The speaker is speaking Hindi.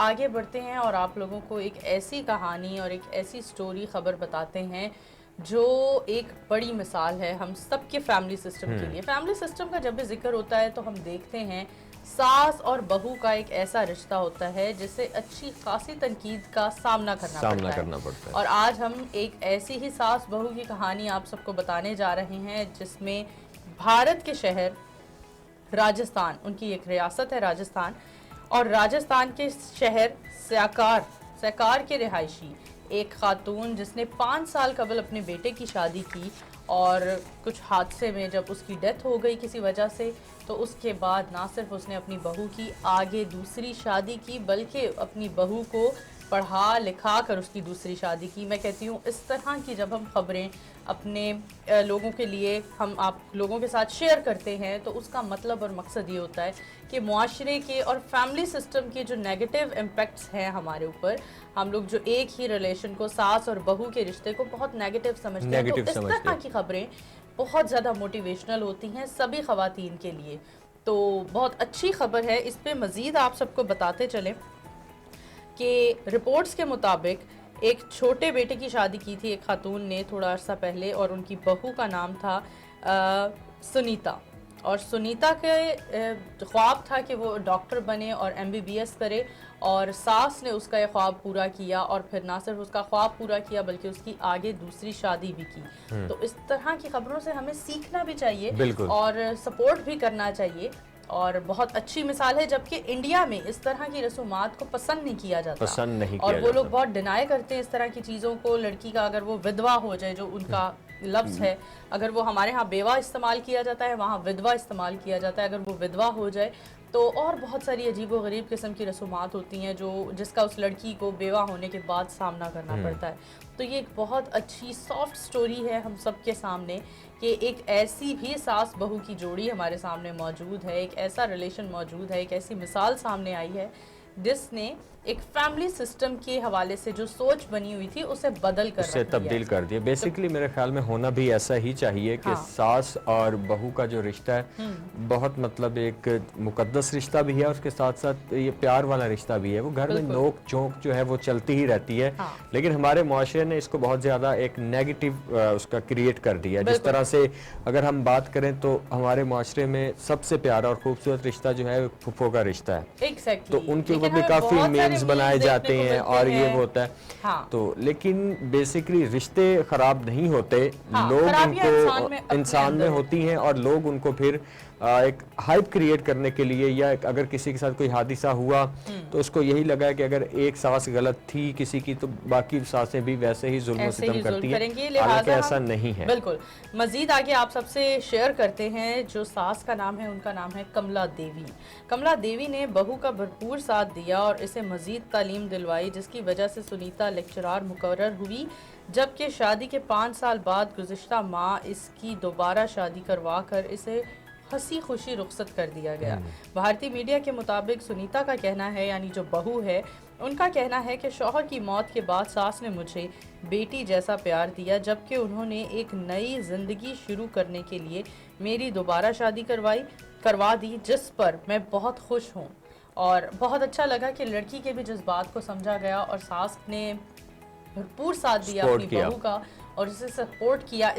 आगे बढ़ते हैं और आप लोगों को एक ऐसी कहानी और एक ऐसी स्टोरी खबर बताते हैं जो एक बड़ी मिसाल है हम सबके फैमिली सिस्टम के लिए। फैमिली सिस्टम का जब भी जिक्र होता है तो हम देखते हैं सास और बहू का एक ऐसा रिश्ता होता है जिसे अच्छी खासी तनकीद का सामना करना पड़ता है। और आज हम एक ऐसी ही सास बहू की कहानी आप सबको बताने जा रहे हैं जिसमें भारत के शहर राजस्थान, उनकी एक रियासत है राजस्थान, और राजस्थान के शहर सैकार के रिहायशी एक खातून जिसने 5 साल कबल अपने बेटे की शादी की और कुछ हादसे में जब उसकी डेथ हो गई किसी वजह से, तो उसके बाद ना सिर्फ उसने अपनी बहू की आगे दूसरी शादी की बल्कि अपनी बहू को पढ़ा लिखा कर उसकी दूसरी शादी की। मैं कहती हूँ इस तरह की जब हम खबरें अपने लोगों के लिए हम आप लोगों के साथ शेयर करते हैं तो उसका मतलब और मकसद ये होता है कि मुआशरे के और फैमिली सिस्टम के जो नेगेटिव इम्पैक्ट्स हैं हमारे ऊपर, हम लोग जो एक ही रिलेशन को, सास और बहू के रिश्ते को बहुत नेगेटिव समझते हैं, तो इस तरह की खबरें बहुत ज़्यादा मोटिवेशनल होती हैं सभी ख़वातीन के लिए। तो बहुत अच्छी खबर है। इस पर मज़ीद आप सबको बताते चलें कि रिपोर्ट्स के मुताबिक एक छोटे बेटे की शादी की थी एक खातून ने थोड़ा अर्सा पहले और उनकी बहू का नाम था सुनीता। और सुनीता के ख्वाब था कि वो डॉक्टर बने और MBBS करे, और सास ने उसका ये ख्वाब पूरा किया और फिर ना सिर्फ उसका ख्वाब पूरा किया बल्कि उसकी आगे दूसरी शादी भी की। तो इस तरह की खबरों से हमें सीखना भी चाहिए और सपोर्ट भी करना चाहिए, और बहुत अच्छी मिसाल है। जबकि इंडिया में इस तरह की रसूमात को पसंद नहीं किया जाता और वो लोग बहुत डिनाई करते हैं इस तरह की चीज़ों को। लड़की का अगर वो विधवा हो जाए, जो उनका लफ्ज़ है, अगर वो हमारे यहाँ बेवा इस्तेमाल किया जाता है, वहाँ विधवा इस्तेमाल किया जाता है। अगर वो विधवा हो जाए तो और बहुत सारी अजीब व गरीब किस्म की रसूमात होती हैं जिसका उस लड़की को बेवा होने के बाद सामना करना पड़ता है। तो ये एक बहुत अच्छी सॉफ्ट स्टोरी है हम सब के सामने कि एक ऐसी भी सास बहू की जोड़ी हमारे सामने मौजूद है, एक ऐसा रिलेशन मौजूद है, एक ऐसी मिसाल सामने आई है जिसने एक फैमिली सिस्टम के हवाले से जो सोच बनी हुई थी उसे तब्दील कर दिया। बेसिकली मेरे ख्याल में होना भी ऐसा ही चाहिए कि सास और बहू का जो रिश्ता है बहुत मतलब एक मुकद्दस रिश्ता भी है, उसके साथ साथ ये प्यार वाला रिश्ता भी है। वो घर में नोक झोंक जो है वो चलती ही रहती है, लेकिन हमारे मुआशरे ने इसको बहुत ज्यादा एक नेगेटिव उसका क्रिएट कर दिया। जिस तरह से अगर हम बात करें तो हमारे मुआशरे में सबसे प्यारा और खूबसूरत रिश्ता जो है फुफो का रिश्ता है। तो उनके ऊपर भी काफी मीम्स बनाए जाते हैं और ये वो होता है। तो लेकिन बेसिकली रिश्ते खराब नहीं होते, लोग उनको इंसान में होती हैं और लोग उनको फिर एक हाइप क्रिएट करने के लिए, या अगर किसी के साथ कोई हादसा हुआ तो उसको यही लगा है कि अगर एक सास गलत थी किसी की तो बाकी सासें भी वैसे ही जुल्म सितम करती हैं, हालांकि ऐसा नहीं है। बिल्कुल। मजीद आगे आप सबसे शेयर करते हैं जो सास का नाम है, उनका नाम है कमला देवी। कमला देवी ने बहू का भरपूर साथ दिया और इसे मजीद तालीम दिलवाई, जिसकी वजह से सुनीता लेक्चरार मुकर्रर हुई। जबकि शादी के 5 साल बाद गुज़िश्ता माह इसकी दोबारा शादी करवा कर इसे हंसी खुशी रुखसत कर दिया गया। भारतीय मीडिया के मुताबिक सुनीता का कहना है, यानी जो बहू है, उनका कहना है कि शौहर की मौत के बाद सास ने मुझे बेटी जैसा प्यार दिया, जबकि उन्होंने एक नई जिंदगी शुरू करने के लिए मेरी दोबारा शादी करवा दी, जिस पर मैं बहुत खुश हूँ। और बहुत अच्छा लगा कि लड़की के भी जज्बात को समझा गया और सास ने भरपूर साथ दिया अपनी बहू का और इसे सपोर्ट किया।